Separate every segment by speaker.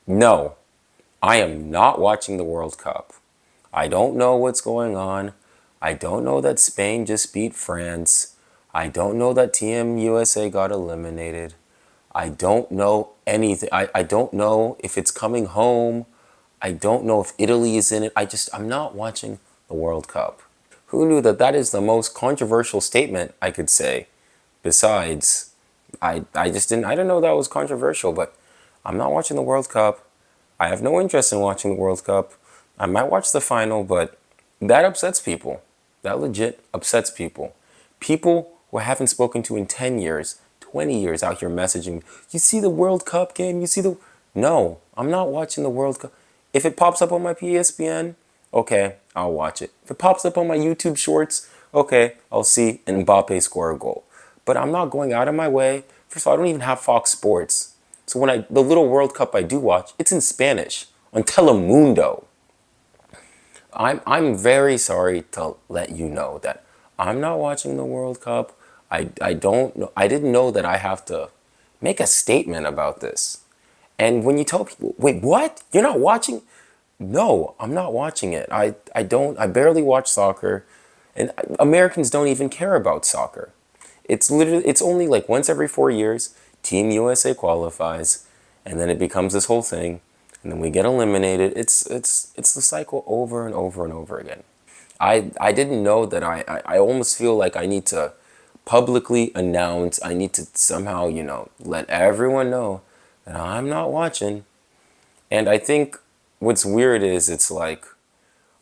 Speaker 1: No, I am not watching the World Cup. I don't know what's going on. I don't know that Spain just beat France. I don't know that Team USA got eliminated. I don't know anything. I don't know if it's coming home. I don't know if Italy is in it. I'm not watching the World Cup. Who knew that that is the most controversial statement I could say? Besides, I just didn't, I didn't know that was controversial, but I'm not watching the World Cup. I have no interest in watching the World Cup. I might watch the final, but that upsets people. That legit upsets people. People who I haven't spoken to in 10 years, 20 years out here messaging, you see the World Cup game? You see the. No, I'm not watching the World Cup. If it pops up on my PSPN, okay, I'll watch it. If it pops up on my YouTube shorts, okay, I'll see Mbappe score a goal. But I'm not going out of my way. First of all, I don't even have Fox Sports. So the little World Cup I do watch, it's in Spanish on Telemundo. I'm very sorry to let you know that I'm not watching the World Cup. I don't know. I didn't know that I have to make a statement about this. And when you tell people, wait, what? You're not watching? No, I'm not watching it. I barely watch soccer, and Americans don't even care about soccer. It's only like once every 4 years, Team USA qualifies, and then it becomes this whole thing, and then we get eliminated. It's the cycle over and over and over again. I didn't know that I almost feel like I need to publicly announce, I need to somehow, let everyone know that I'm not watching. And I think what's weird is it's like,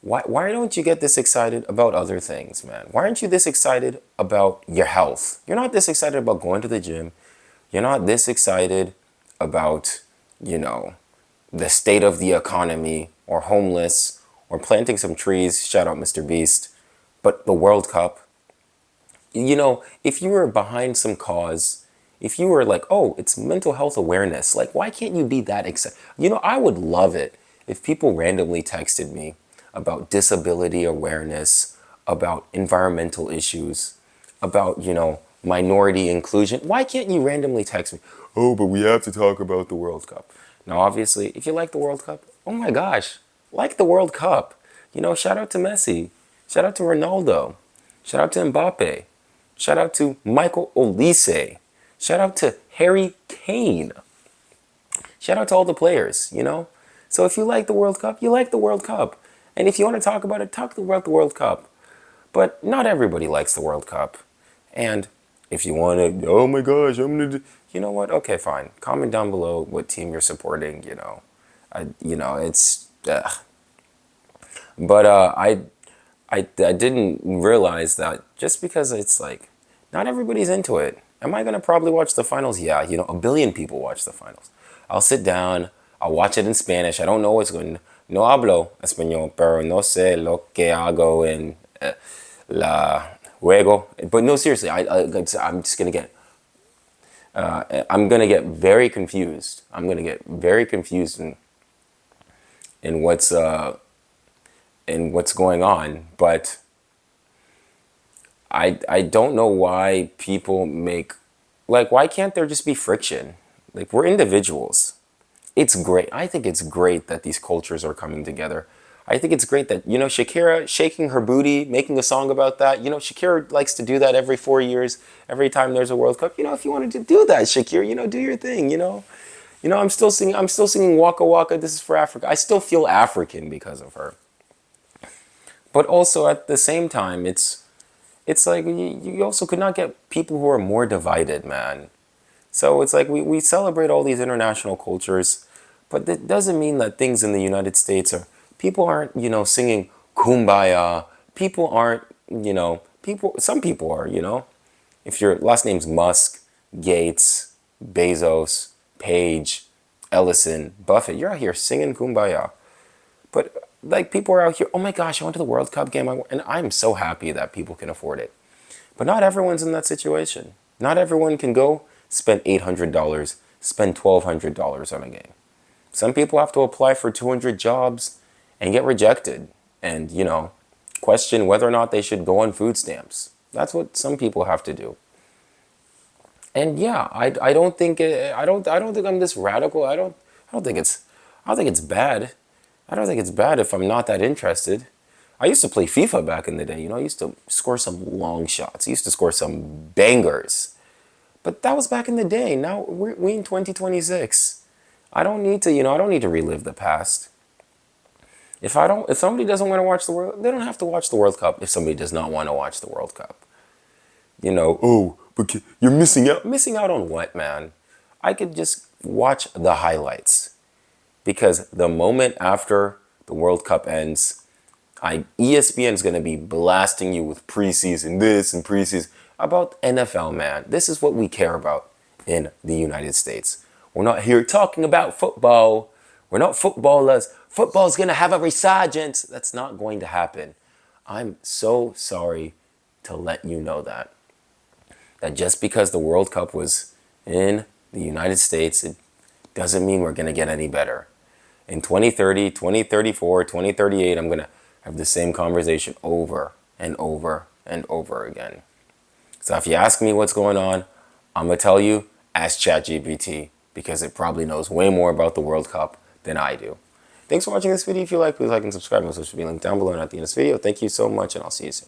Speaker 1: why don't you get this excited about other things, man? Why aren't you this excited about your health? You're not this excited about going to the gym. You're not this excited about, you know, the state of the economy or homeless or planting some trees. Shout out Mr. Beast. But the World Cup, if you were behind some cause, if you were like, oh, it's mental health awareness, like, why can't you be that excited? I would love it if people randomly texted me about disability awareness, about environmental issues, about, minority inclusion. Why can't you randomly text me, oh, but we have to talk about the World Cup? Now, obviously, if you like the World Cup, oh my gosh, like the World Cup. Shout out to Messi. Shout out to Ronaldo. Shout out to Mbappe. Shout out to Michael Olise. Shout out to Harry Kane. Shout out to all the players. So if you like the World Cup, you like the World Cup. And if you want to talk about it, talk about the World Cup. But not everybody likes the World Cup. And if you want to, oh my gosh, I'm going to do, you know what? Okay, fine. Comment down below what team you're supporting. It's, but I didn't realize that just because it's like, not everybody's into it. Am I going to probably watch the finals? Yeah, a billion people watch the finals. I'll sit down, I'll watch it in Spanish. I don't know what's going. No hablo español, pero no sé lo que hago en la juego. But no, seriously, I'm just going to get, I'm going to get very confused. I'm going to get very confused in what's going on, but I don't know why people make, like, why can't there just be friction? Like, we're individuals. It's great. I think it's great that these cultures are coming together. I think it's great that, Shakira shaking her booty, making a song about that. Shakira likes to do that every 4 years, every time there's a World Cup. If you wanted to do that, Shakira, do your thing. I'm still singing Waka Waka, This Is for Africa. I still feel African because of her. But also at the same time, it's like you also could not get people who are more divided, man. So it's like we celebrate all these international cultures, but that doesn't mean that things in the United States people aren't, singing Kumbaya. People aren't, some people are. If your last name's Musk, Gates, Bezos, Page, Ellison, Buffett, you're out here singing Kumbaya. But like people are out here, oh my gosh, I went to the World Cup game, and I'm so happy that people can afford it. But not everyone's in that situation. Not everyone can go spend $800, spend $1,200 on a game. Some people have to apply for 200 jobs and get rejected and, question whether or not they should go on food stamps. That's what some people have to do. And yeah, I don't think I'm this radical. I don't think it's I don't think it's bad. I don't think it's bad if I'm not that interested. I used to play FIFA back in the day. I used to score some long shots. I used to score some bangers. But that was back in the day. Now we in 2026. I don't need to, I don't need to relive the past. If somebody doesn't want to watch the World, they don't have to watch the World Cup if somebody does not want to watch the World Cup. Oh, but you're missing out. Missing out on what, man? I could just watch the highlights because the moment after the World Cup ends, ESPN is going to be blasting you with preseason this and preseason about NFL, man. This is what we care about in the United States. We're not here talking about football. We're not footballers. Football's going to have a resurgence. That's not going to happen. I'm so sorry to let you know that just because the World Cup was in the United States, it doesn't mean we're going to get any better. In 2030, 2034, 2038, I'm going to have the same conversation over and over and over again. So if you ask me what's going on, I'm going to tell you, ask ChatGPT, because it probably knows way more about the World Cup than I do. Thanks for watching this video. If you like, please like and subscribe. My social media link down below and at the end of this video. Thank you so much, and I'll see you soon.